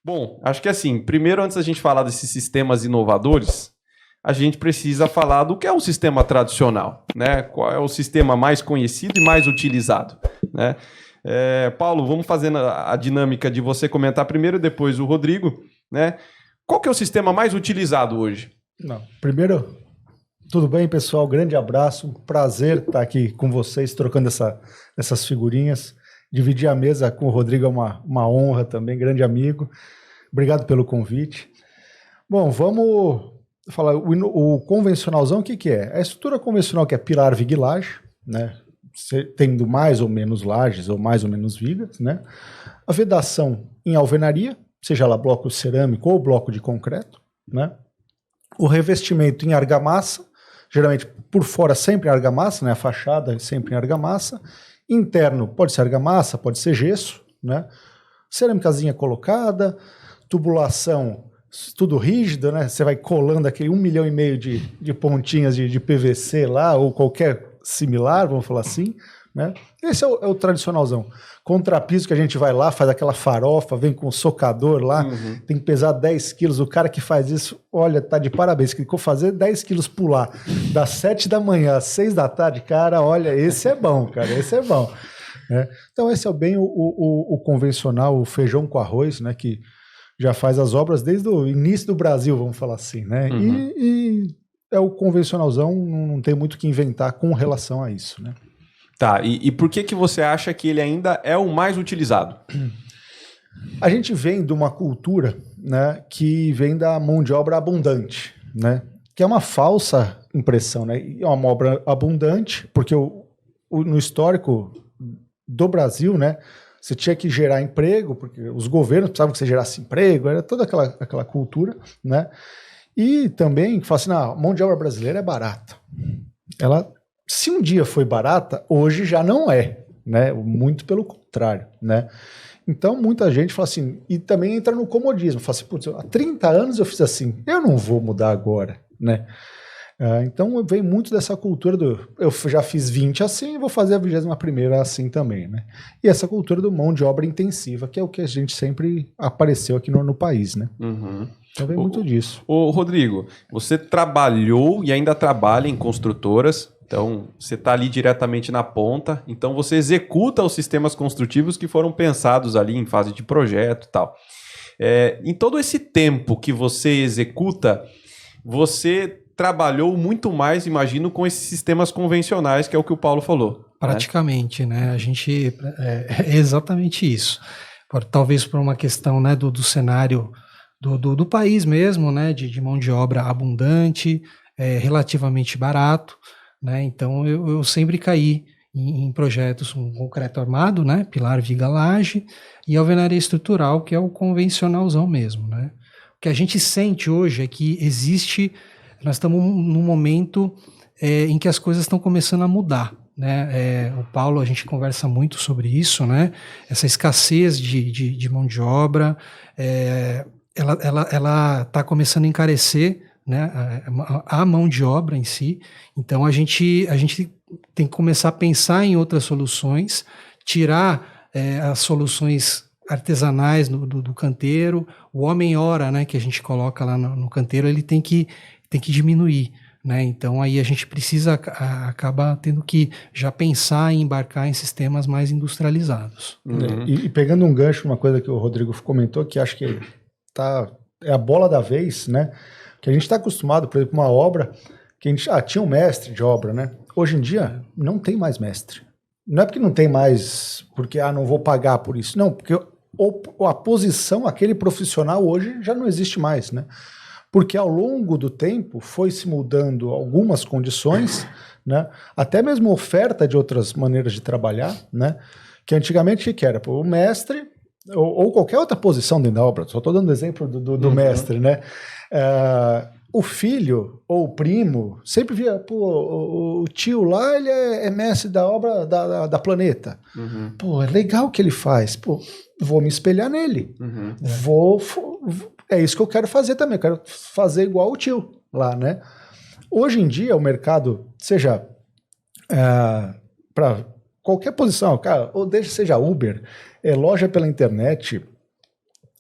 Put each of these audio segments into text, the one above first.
Bom, acho que assim, primeiro, antes da gente falar desses sistemas inovadores, a gente precisa falar do que é um sistema tradicional, né? Qual é o sistema mais conhecido e mais utilizado, né? Paulo, vamos fazendo a dinâmica de você comentar primeiro e depois o Rodrigo, né? Qual que é o sistema mais utilizado hoje? Não, primeiro, tudo bem, pessoal? Grande abraço, prazer estar aqui com vocês, trocando essas figurinhas. Dividir a mesa com o Rodrigo é uma honra também, grande amigo. Obrigado pelo convite. Bom, vamos falar, o convencionalzão, o que é? A estrutura convencional, que é pilar, viga e laje, né? Tendo mais ou menos lajes ou mais ou menos vigas, né? A vedação em alvenaria, seja lá bloco cerâmico ou bloco de concreto, né? O revestimento em argamassa, geralmente por fora sempre argamassa, né? A fachada sempre em argamassa. Interno pode ser argamassa, pode ser gesso, né? Cerâmicazinha colocada, tubulação tudo rígido, né? Você vai colando aquele 1,5 milhão de pontinhas de PVC lá, ou qualquer similar, vamos falar assim, né? Esse é o tradicionalzão. Contrapiso que a gente vai lá, faz aquela farofa, vem com o socador lá, tem que pesar 10 quilos. O cara que faz isso, olha, tá de parabéns. Que ficou fazer 10 quilos pular das 7 da manhã às 6 da tarde, cara, olha, esse é bom, cara, esse é bom. Né? Então esse é bem o convencional, o feijão com arroz, né? Que já faz as obras desde o início do Brasil, vamos falar assim, né? E é o convencionalzão, não tem muito o que inventar com relação a isso, né? Tá, e por que você acha que ele ainda é o mais utilizado? A gente vem de uma cultura, né, que vem da mão de obra abundante, né? Que é uma falsa impressão, né? É uma obra abundante, porque no histórico do Brasil, né, você tinha que gerar emprego, porque os governos precisavam que você gerasse emprego, era toda aquela cultura, né? E também, fala assim, a mão de obra brasileira é barata. Ela, se um dia foi barata, hoje já não é, né? Muito pelo contrário, né? Então, muita gente fala assim, e também entra no comodismo, fala assim, putz, há 30 anos eu fiz assim, eu não vou mudar agora, né? Então vem muito dessa cultura eu já fiz 20 assim, vou fazer a 21ª assim também, né? E essa cultura do mão de obra intensiva, que é o que a gente sempre apareceu aqui no país, né? Então vem muito disso. Ô, Rodrigo, você trabalhou e ainda trabalha em construtoras, então você está ali diretamente na ponta, então você executa os sistemas construtivos que foram pensados ali em fase de projeto e tal. Em todo esse tempo que você executa, você trabalhou muito mais, imagino, com esses sistemas convencionais, que é o que o Paulo falou. Praticamente, né? A gente é exatamente isso. Talvez por uma questão, né, do cenário do país mesmo, né, de mão de obra abundante, relativamente barato, né? Então eu sempre caí em projetos com concreto armado, né, pilar, viga, laje, e alvenaria estrutural, que é o convencionalzão mesmo, né? O que a gente sente hoje é que nós estamos num momento em que as coisas estão começando a mudar, né? O Paulo, a gente conversa muito sobre isso, né? Essa escassez de mão de obra, ela está começando a encarecer, né? A mão de obra em si. Então a gente tem que começar a pensar em outras soluções, tirar as soluções artesanais do canteiro, o homem-hora, né, que a gente coloca lá no canteiro, ele tem que diminuir, né? Então aí a gente acaba tendo que já pensar em embarcar em sistemas mais industrializados. E pegando um gancho, uma coisa que o Rodrigo comentou, que acho que é a bola da vez, né? Que a gente está acostumado, por exemplo, uma obra que a gente tinha um mestre de obra, né? Hoje em dia não tem mais mestre. Não é porque não tem mais, porque não vou pagar por isso. Não, porque a posição, aquele profissional hoje já não existe mais, né? Porque ao longo do tempo foi se mudando algumas condições, né? Até mesmo oferta de outras maneiras de trabalhar, né? Que antigamente que era o mestre ou qualquer outra posição dentro da obra, só estou dando exemplo do mestre, né? O filho ou o primo sempre via, pô, o tio lá, ele é mestre da obra da Planeta. Pô, é legal o que ele faz. Pô, vou me espelhar nele. É isso que eu quero fazer também. Eu quero fazer igual o tio lá, né? Hoje em dia, o mercado, seja para qualquer posição, cara, ou seja Uber, loja pela internet,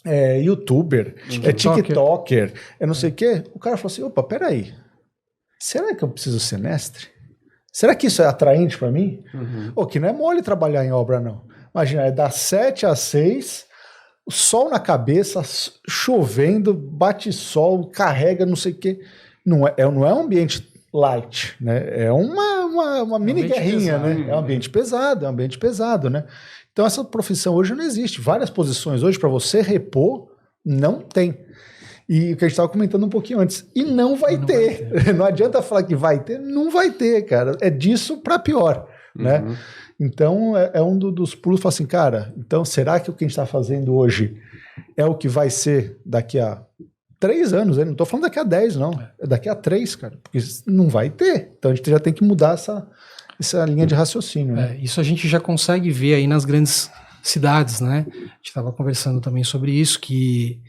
é youtuber, é tiktoker, é não sei o quê. O cara falou assim, opa, peraí, será que eu preciso ser mestre? Será que isso é atraente para mim? Que não é mole trabalhar em obra, não. Imagina, é das 7 às 6, sol na cabeça, chovendo, bate sol, carrega, não sei o quê. Não é um ambiente light, né? É uma mini guerrinha, pesado, né? É um ambiente pesado, né? Então essa profissão hoje não existe. Várias posições hoje para você repor não tem. E o que a gente estava comentando um pouquinho antes. E não vai ter. Não adianta falar que vai ter, não vai ter, cara. É disso para pior, né? Então é um dos pulos. Fala assim, cara, então será que o que a gente está fazendo hoje é o que vai ser daqui a 3 anos? Eu não estou falando daqui a 10, não. É daqui a 3, cara. Porque não vai ter. Então a gente já tem que mudar essa linha de raciocínio. Né? Isso a gente já consegue ver aí nas grandes cidades, né? A gente estava conversando também sobre isso, que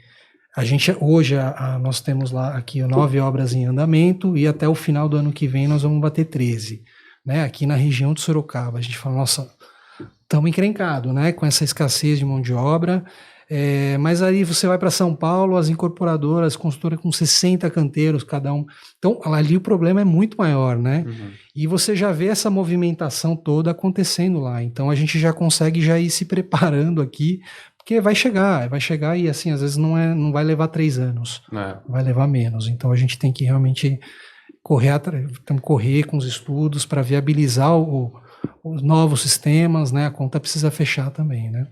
a gente hoje nós temos lá aqui 9 obras em andamento e até o final do ano que vem nós vamos bater 13, né? Aqui na região de Sorocaba. A gente fala, nossa, estamos encrencados, né? Com essa escassez de mão de obra. Mas aí você vai para São Paulo, as incorporadoras, construtoras com 60 canteiros cada um. Então, ali o problema é muito maior, né? E você já vê essa movimentação toda acontecendo lá. Então, a gente já consegue já ir se preparando aqui, porque vai chegar e assim, às vezes não vai levar 3 anos, vai levar menos. Então, a gente tem que realmente correr com os estudos para viabilizar os novos sistemas, né? A conta precisa fechar também, né?